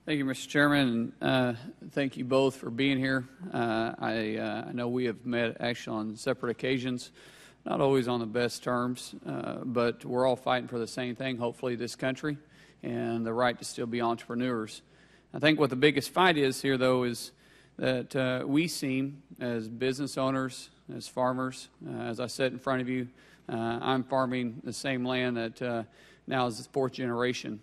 Thank you, Mr. Chairman, and thank you both for being here. I know we have met actually on separate occasions, not always on the best terms, but we're all fighting for the same thing, hopefully this country, and the right to still be entrepreneurs. I think what the biggest fight is here, though, is that we seem, as business owners, as farmers, as I said in front of you, I'm farming the same land that now is the fourth generation.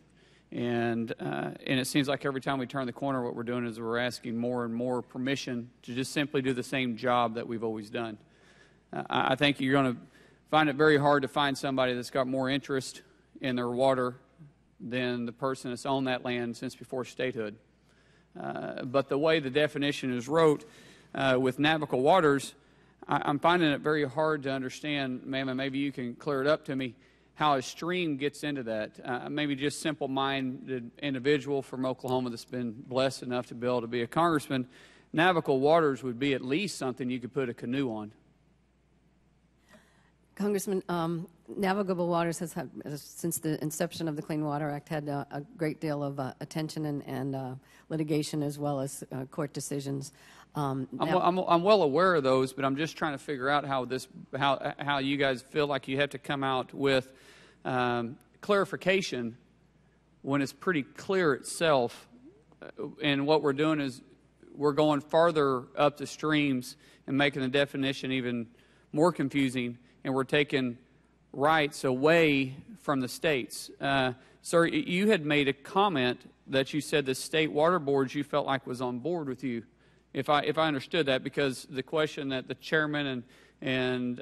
And it seems like every time we turn the corner, what we're doing is we're asking more and more permission to just simply do the same job that we've always done. I think you're going to find it very hard to find somebody that's got more interest in their water than the person that's owned that land since before statehood. But the way the definition is wrote with navigable waters, I'm finding it very hard to understand, ma'am, and maybe you can clear it up to me, how a stream gets into that. Maybe just simple-minded individual from Oklahoma that's been blessed enough to be able to be a congressman, navigable waters would be at least something you could put a canoe on. Congressman, navigable waters has had, since the inception of the Clean Water Act, had a great deal of attention and litigation as well as court decisions. I'm well aware of those, but I'm just trying to figure out how you guys feel like you have to come out with clarification when it's pretty clear itself. And what we're doing is we're going farther up the streams and making the definition even more confusing, and we're taking rights away from the states. Sir, you had made a comment that you said the state water boards you felt like was on board with you. If I understood that, because the question that the chairman and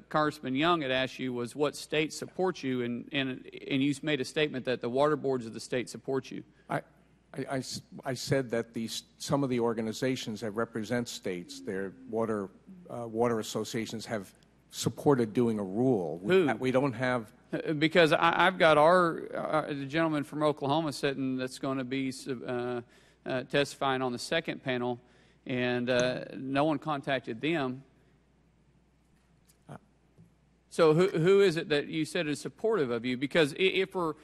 Congressman Young had asked you was what state supports you, and you made a statement that the water boards of the state support you. I said that some of the organizations that represent states, their water associations, have supported doing a rule. Who? We don't have. Because I've got the gentleman from Oklahoma sitting that's going to be testifying on the second panel, and no one contacted them. So who is it that you said is supportive of you? Because if we're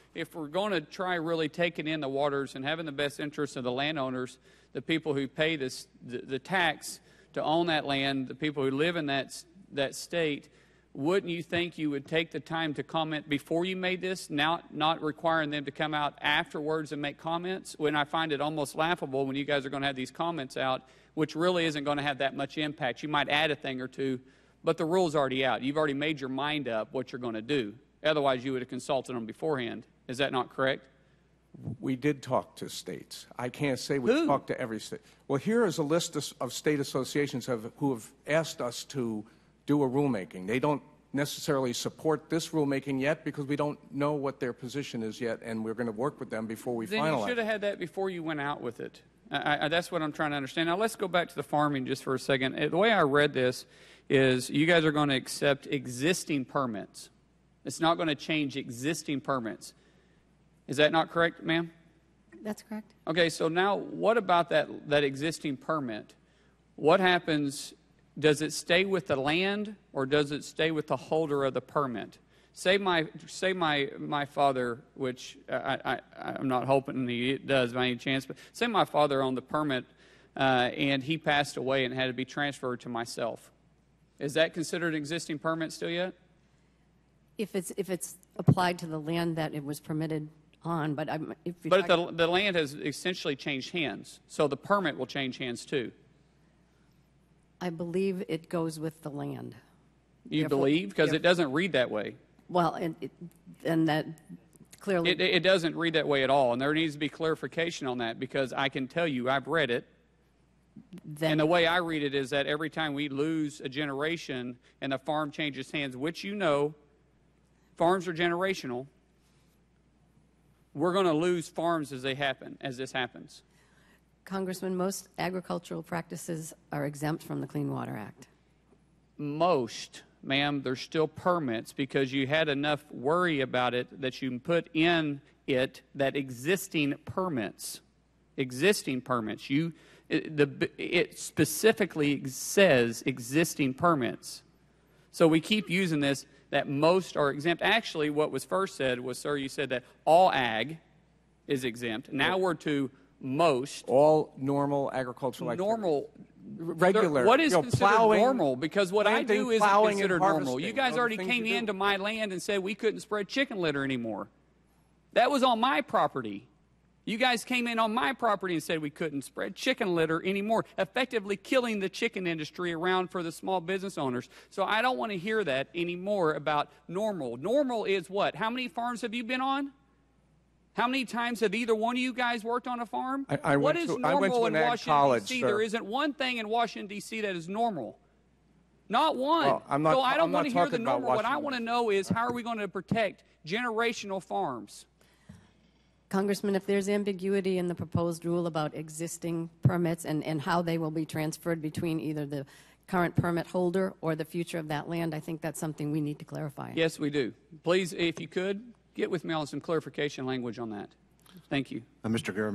going to try really taking in the waters and having the best interests of the landowners, the people who pay the tax to own that land, the people who live in that state, wouldn't you think you would take the time to comment before you made this, not requiring them to come out afterwards and make comments? When I find it almost laughable when you guys are going to have these comments out, which really isn't going to have that much impact. You might add a thing or two, but the rule's already out. You've already made your mind up what you're going to do. Otherwise, you would have consulted them beforehand. Is that not correct? We did talk to states. I can't say we talked to every state. Well, here is a list of state associations who have asked us to do a rulemaking. They don't necessarily support this rulemaking yet because we don't know what their position is yet, and we're going to work with them before we finalize. Then you should have had that before you went out with it. That's what I'm trying to understand. Now, let's go back to the farming just for a second. The way I read this is you guys are going to accept existing permits. It's not going to change existing permits. Is that not correct, ma'am? That's correct. Okay, so now what about that existing permit? What happens? Does it stay with the land, or does it stay with the holder of the permit? Say my father, which I'm not hoping he does by any chance, but say my father owned the permit and he passed away and had to be transferred to myself. Is that considered an existing permit still yet? If it's applied to the land that it was permitted on, but the land has essentially changed hands, so the permit will change hands too. I believe it goes with the land. You believe? Because it doesn't read that way. Well, and that clearly... It doesn't read that way at all, and there needs to be clarification on that, because I can tell you, I've read it, and the way I read it is that every time we lose a generation and the farm changes hands, which you know, farms are generational, we're going to lose farms as this happens. Congressman, most agricultural practices are exempt from the Clean Water Act. Most, ma'am, there's still permits because you had enough worry about it that you put in it that existing permits. It specifically says existing permits. So we keep using this that most are exempt. Actually, what was first said was, sir, you said that all ag is exempt. Now we're to most. All normal agricultural activities. Normal. Regular. What is you know, considered plowing, normal? Because what I planting, do isn't plowing, and considered normal. harvesting. You guys Those are already things came you do. into my land and said we couldn't spread chicken litter anymore. That was on my property. You guys came in on my property and said we couldn't spread chicken litter anymore, effectively killing the chicken industry around for the small business owners. So I don't want to hear that anymore about normal. Normal is what? How many farms have you been on? How many times have either one of you guys worked on a farm? What is normal in Washington, D.C.? There isn't one thing in Washington, D.C. that is normal. Not one. Well, so I don't want to hear the talking about normal. What I Washington. want to know is how are we going to protect generational farms? Congressman, if there's ambiguity in the proposed rule about existing permits and how they will be transferred between either the current permit holder or the future of that land, I think that's something we need to clarify. Yes, we do. Please, if you could, get with me on some clarification language on that. Thank you. Mr. Garrett.